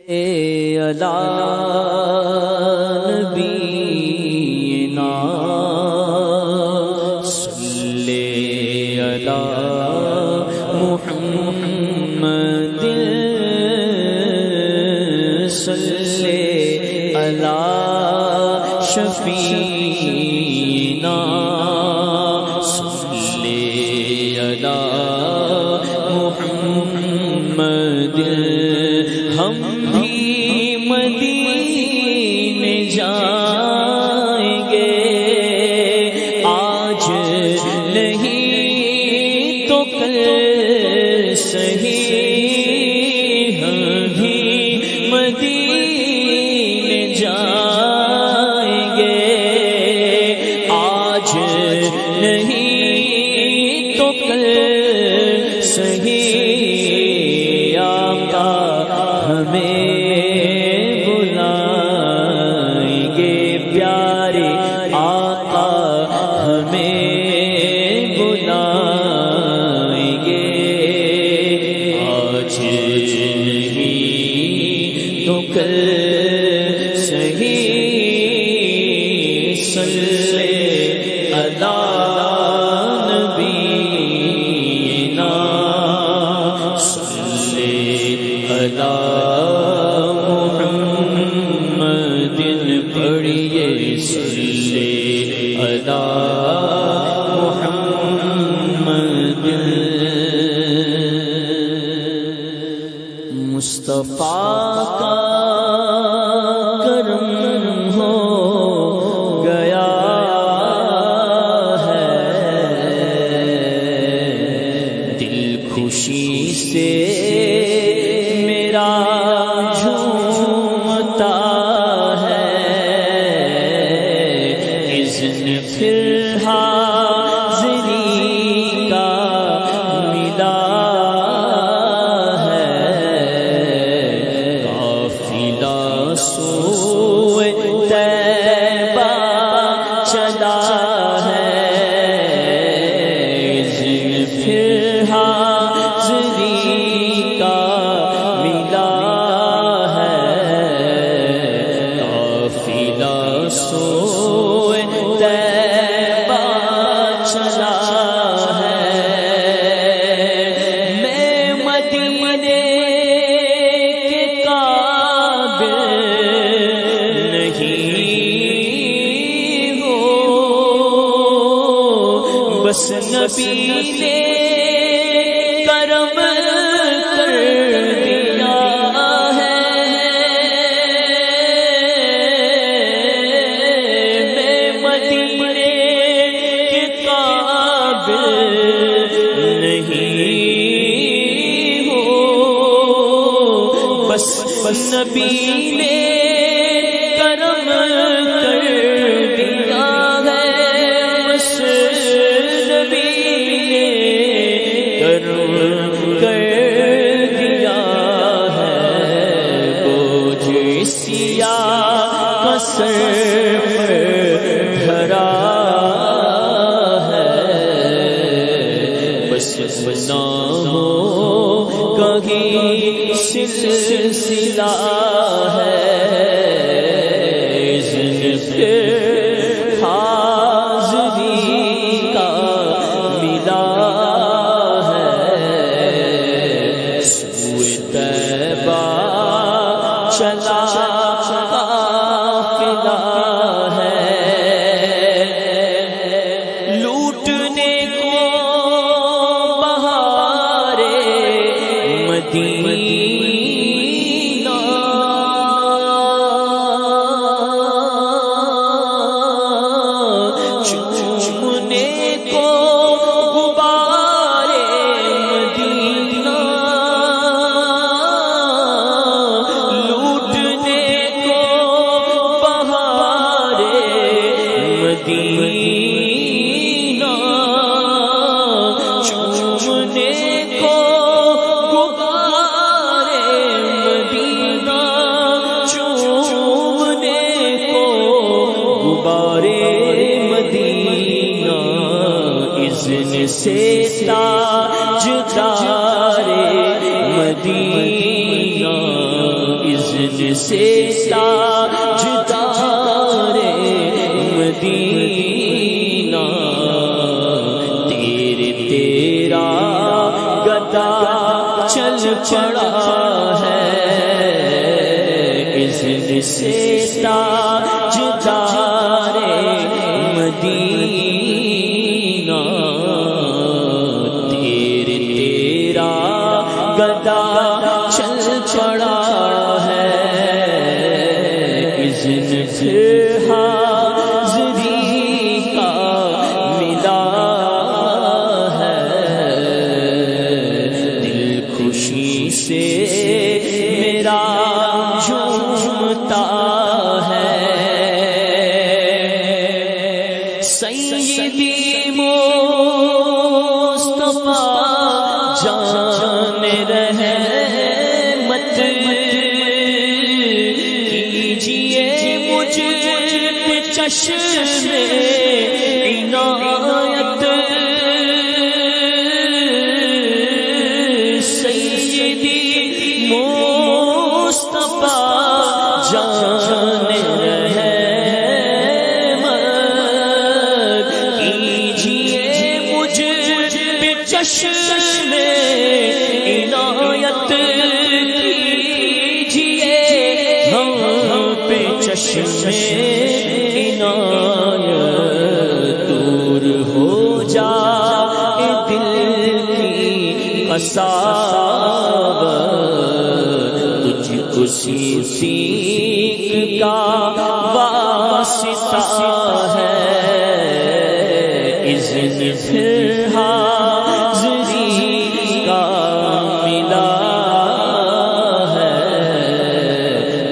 علی نبینا صلی علی محمد صلی علی شفیعنا صلی علی محمد ہم بھی مدینے جائیں گے آج نہیں تو کل صحیح ہم بھی مدینے جائیں گے آج نہیں تو کل صحیح آقا ہمیں بلائیں گے پیارے آقا ہمیں بلائیں گے آج نہیں تو کل صحیح صلی علی نبینا صلی علی محمد پڑھیے صلی علی محمد مصطفیٰ کا کرم ہو گیا ہے دل خوشی سے میرا جھومتا ہے اذن پھر حاضری کا ملا ہے قافلہ سوئے طیبہ چلا ہے اذن پھر حاضری کا ملا ہے قافلہ سوئے طیبہ چلا ہے میں مدینے کے قابل نہیں ہوں بس نبی نے کرم کر دیا ہے میں مدینے کے قابل نہیں ہوں بس نبی نے کرم کر دیا ہے بس نبی نے کرم کر دیا ہے بوجھ سیاہ کا سر پر دھرا ہے بس نہ ہو کہیں سلسلہ ہے اذن پھر حاضری کا ملا ہے سوئے طیبہ چلا قافلہ ہے لوٹنے کو بہارے مدینہ چومنے کو غبارے مدینہ لوٹنے کو بہارے مدینہ چومنے کو غبارے مدینہ چومنے کو غبارے مدینہ اذن سے تاجدار مدینہ اذن اذن سے تاجدار مدینہ تیرا گدا چل پڑا ہے، اذن سے تاجدار مدینہ تیرا گدا چل پڑا ہے، اذن سے حاضری کا ملا ہے، دل خوشی سے میرا جھومتا ہے، سیدی مصطفیٰ جان رحمت کیجئے مجھ پہ چشم عنایت، سیدی مصطفیٰ جان رحمت کیجئے مجھ پہ چشم عنایت کیجئے ہم پہ چشم عنایت، دور ہو جائے دل کی قساوت، تجھ کو صدیق کا واسطہ ہے، اذن پھر حاضری کا ملا ہے،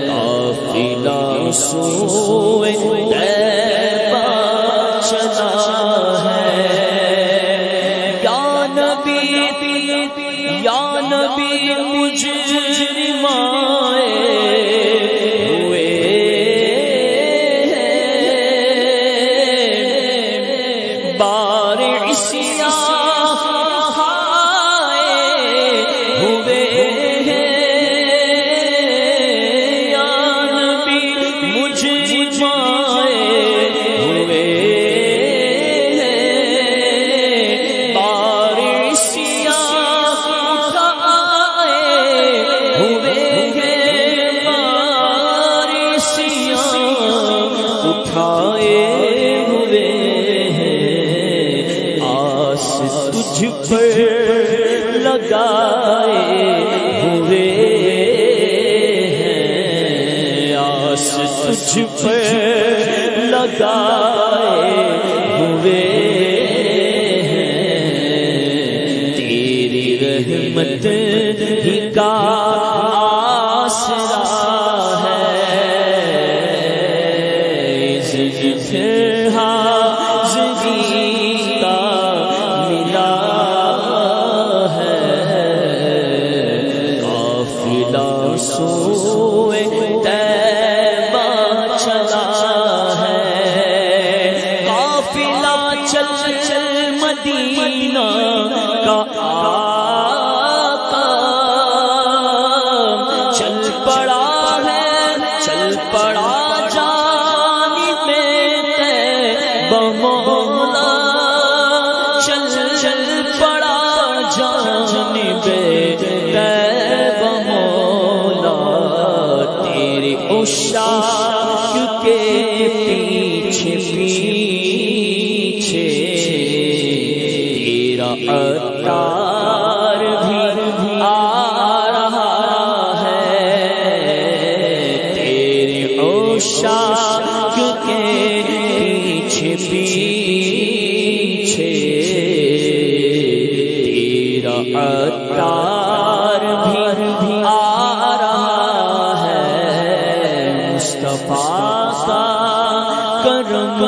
قافلہ سوئے طیبہ چلا ہے، یا نبی مجرمائے ہوئے بار عصیان ہوئے یا نبی مجرمائے ہوئے بار عصیان ہوئے بار عصیان اٹھائے ہوئے تجھ پر لگائے ہوئے ہیں، آس تجھ پر لگائے ہوئے ہیں، تیری رحمت ہی کا آسرا ہے، اذن سے حاضری کا ملا ہے، قافلہ سوئے طیبہ چلا ہے، قافلہ چل مدینہ کا آقا چل پڑا ہے، چل پڑا جانب طیبہ مولا، چل پڑا جانب طیبہ مولا، تیرے عشاق کے پیچھے پیچھے تیرا عطار بھی آ رہا ہے، تیرے عشاق کے پیچھے پیچھے تیرا عطار بھی آ رہا ہے، مصطفیٰ کا کرم